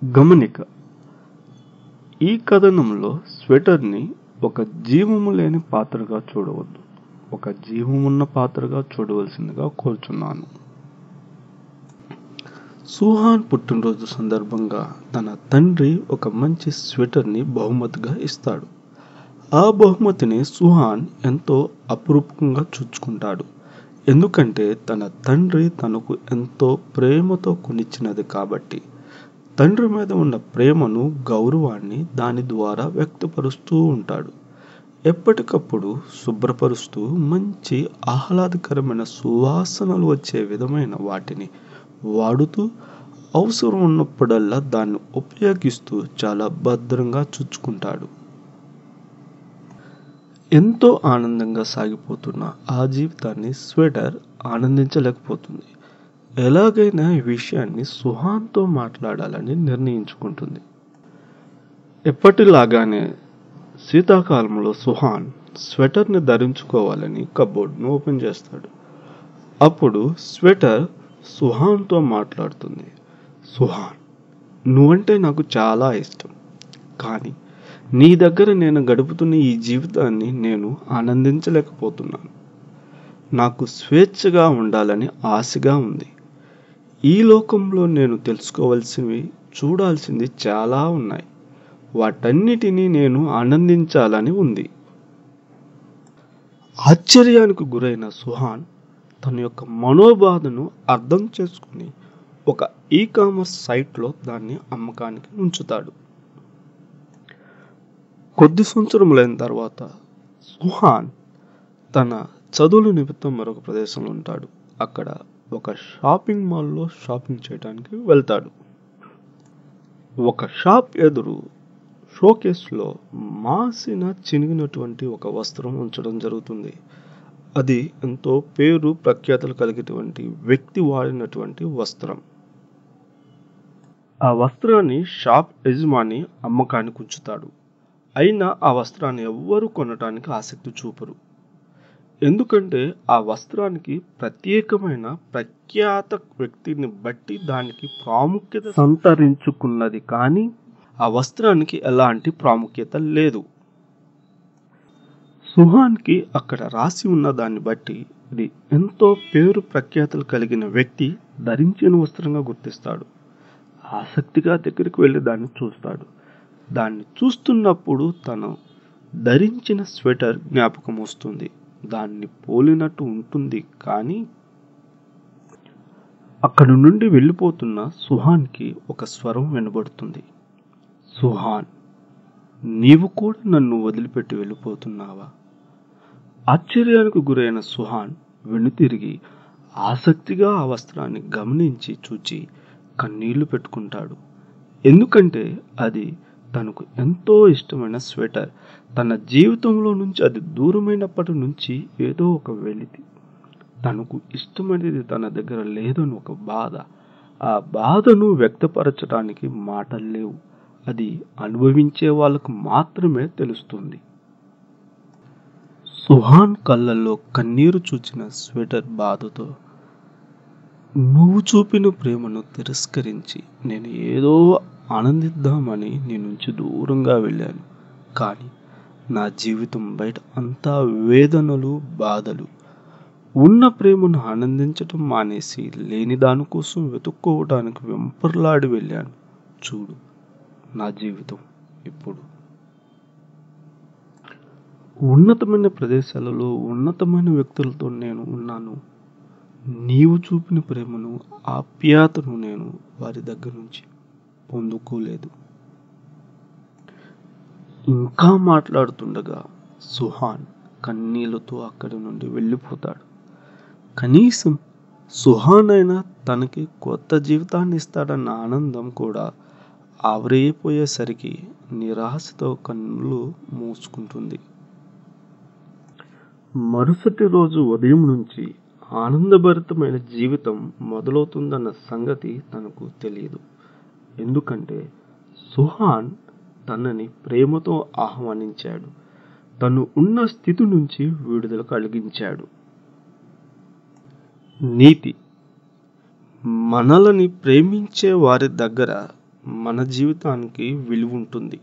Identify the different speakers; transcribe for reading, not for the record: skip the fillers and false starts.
Speaker 1: గమనిక. ఈ కథనంలో స్వెటర్ని ఒక జీవము లేని పాత్రగా చూడవద్దు, ఒక జీవమున్న పాత్రగా చూడవలసిందిగా కోరుచున్నాను. సుహాన్ పుట్టినరోజు సందర్భంగా తన తండ్రి ఒక మంచి స్వెటర్ని బహుమతిగా ఇస్తాడు. ఆ బహుమతిని సుహాన్ ఎంతో అపురూపంగా చూచుకుంటాడు. ఎందుకంటే తన తండ్రి తనకు ఎంతో ప్రేమతో కొనిచ్చినది కాబట్టి. తండ్రి మీద ఉన్న ప్రేమను, గౌరవాన్ని దాని ద్వారా వ్యక్తపరుస్తూ ఉంటాడు. ఎప్పటికప్పుడు శుభ్రపరుస్తూ మంచి ఆహ్లాదకరమైన సువాసనలు వచ్చే విధమైన వాటిని వాడుతూ అవసరం ఉన్నప్పుడల్లా దాన్ని ఉపయోగిస్తూ చాలా భద్రంగా చూచుకుంటాడు. ఎంతో ఆనందంగా సాగిపోతున్న ఆ జీవితాన్ని స్వెటర్ ఆనందించలేకపోతుంది. ఎలాగైనా ఈ విషయాన్ని సుహాన్తో మాట్లాడాలని నిర్ణయించుకుంటుంది. ఎప్పటిలాగానే శీతాకాలంలో సుహాన్ స్వెటర్ని ధరించుకోవాలని కబోర్డ్ను ఓపెన్ చేస్తాడు. అప్పుడు స్వెటర్ సుహాన్తో మాట్లాడుతుంది. సుహాన్, నువ్వంటే నాకు చాలా ఇష్టం, కానీ నీ దగ్గర నేను గడుపుతున్న ఈ జీవితాన్ని నేను ఆనందించలేకపోతున్నాను. నాకు స్వేచ్ఛగా ఉండాలని ఆశగా ఉంది. ఈ లోకంలో నేను తెలుసుకోవాల్సినవి, చూడాల్సింది చాలా ఉన్నాయి. వాటన్నిటినీ నేను ఆనందించాలని ఉంది. ఆశ్చర్యానికి గురైన సుహాన్ తన యొక్క మనోబాధను అర్థం చేసుకుని ఒక ఈ-కామర్స్ సైట్లో దాన్ని అమ్మకానికి ఉంచుతాడు. కొద్ది సంవత్సరములైన తర్వాత సుహాన్ తన చదువుల నిమిత్తం మరొక ప్రదేశంలో ఉంటాడు. అక్కడ ఒక షాపింగ్ మాల్లో షాపింగ్ చేయడానికి వెళ్తాడు. ఒక షాప్ ఎదురు షోకేస్లో మాసిన చినిగినటువంటి ఒక వస్త్రం ఉంచడం జరుగుతుంది. అది ఎంతో పేరు ప్రఖ్యాతలు కలిగినటువంటి వ్యక్తి వాడినటువంటి వస్త్రం. ఆ వస్త్రాన్ని షాప్ యజమాని అమ్మకానికి ఉంచుతాడు. అయినా ఆ వస్త్రాన్ని ఎవ్వరూ కొనటానికి ఆసక్తి చూపరు. ఎందుకంటే ఆ వస్త్రానికి ప్రత్యేకమైన ప్రఖ్యాత వ్యక్తిని బట్టి దానికి ప్రాముఖ్యత సంతరించుకున్నది, కానీ ఆ వస్త్రానికి ఎలాంటి ప్రాముఖ్యత లేదు. సుహాన్కి అక్కడ రాసి ఉన్న దాన్ని బట్టి ఇది ఎంతో పేరు ప్రఖ్యాతలు కలిగిన వ్యక్తి ధరించిన వస్త్రంగా గుర్తిస్తాడు. ఆసక్తిగా దగ్గరికి వెళ్ళి దాన్ని చూస్తాడు. దాన్ని చూస్తున్నప్పుడు తను ధరించిన స్వెటర్ జ్ఞాపకం వస్తుంది. దాన్ని పోలినట్టు ఉంటుంది, కానీ అక్కడి నుండి వెళ్ళిపోతున్న సుహాన్కి ఒక స్వరం వినబడుతుంది. సుహాన్, నీవు కూడా నన్ను వదిలిపెట్టి వెళ్ళిపోతున్నావా? ఆశ్చర్యానికి గురైన సుహాన్ వెనుతిరిగి ఆసక్తిగా ఆ వస్త్రాన్ని గమనించి చూచి కన్నీళ్లు పెట్టుకుంటాడు. ఎందుకంటే అది తనకు ఎంతో ఇష్టమైన స్వెటర్. తన జీవితంలో నుంచి అది దూరమైనప్పటి నుంచి ఏదో ఒక వెలితి. తనకు ఇష్టమైనది తన దగ్గర లేదని ఒక బాధ. ఆ బాధను వ్యక్తపరచడానికి మాటలు లేవు. అది అనుభవించే వాళ్ళకు మాత్రమే తెలుస్తుంది. సుహాన్ కళ్ళల్లో కన్నీరు చూచిన స్వెటర్ బాధతో, నువ్వు చూపిన ప్రేమను తిరస్కరించి నేను ఏదో ఆనందిద్దామని నీ నుంచి దూరంగా వెళ్ళాను. కానీ నా జీవితం బయట అంతా వేదనలు, బాధలు. ఉన్న ప్రేమను ఆనందించటం మానేసి లేని దానికోసం వెతుక్కోవడానికి వెంపర్లాడి వెళ్ళాను. చూడు నా జీవితం ఇప్పుడు. ఉన్నతమైన ప్రదేశాలలో ఉన్నతమైన వ్యక్తులతో నేను ఉన్నాను. నీవు చూపిన ప్రేమను, ఆప్యాయతను నేను వారి దగ్గర నుంచి పొందుకోలేదు. ఇంకా మాట్లాడుతుండగా సుహాన్ కన్నీళ్లతో అక్కడి నుండి వెళ్ళిపోతాడు. కనీసం సుహాన్ అయినా తనకి కొత్త జీవితాన్ని ఇస్తాడన్న ఆనందం కూడా ఆవిరైపోయేసరికి నిరాశతో కన్నులు మూసుకుంటుంది. మరుసటి రోజు ఉదయం నుంచి ఆనందభరితమైన జీవితం మొదలవుతుందన్న సంగతి తనకు తెలియదు. ఎందుకంటే సుహాన్ తనని ప్రేమతో ఆహ్వానించాడు. తను ఉన్న స్థితి నుంచి విడుదల కలిగించాడు. నీతి: మనలని ప్రేమించే వారి దగ్గర మన జీవితానికి విలువ ఉంటుంది.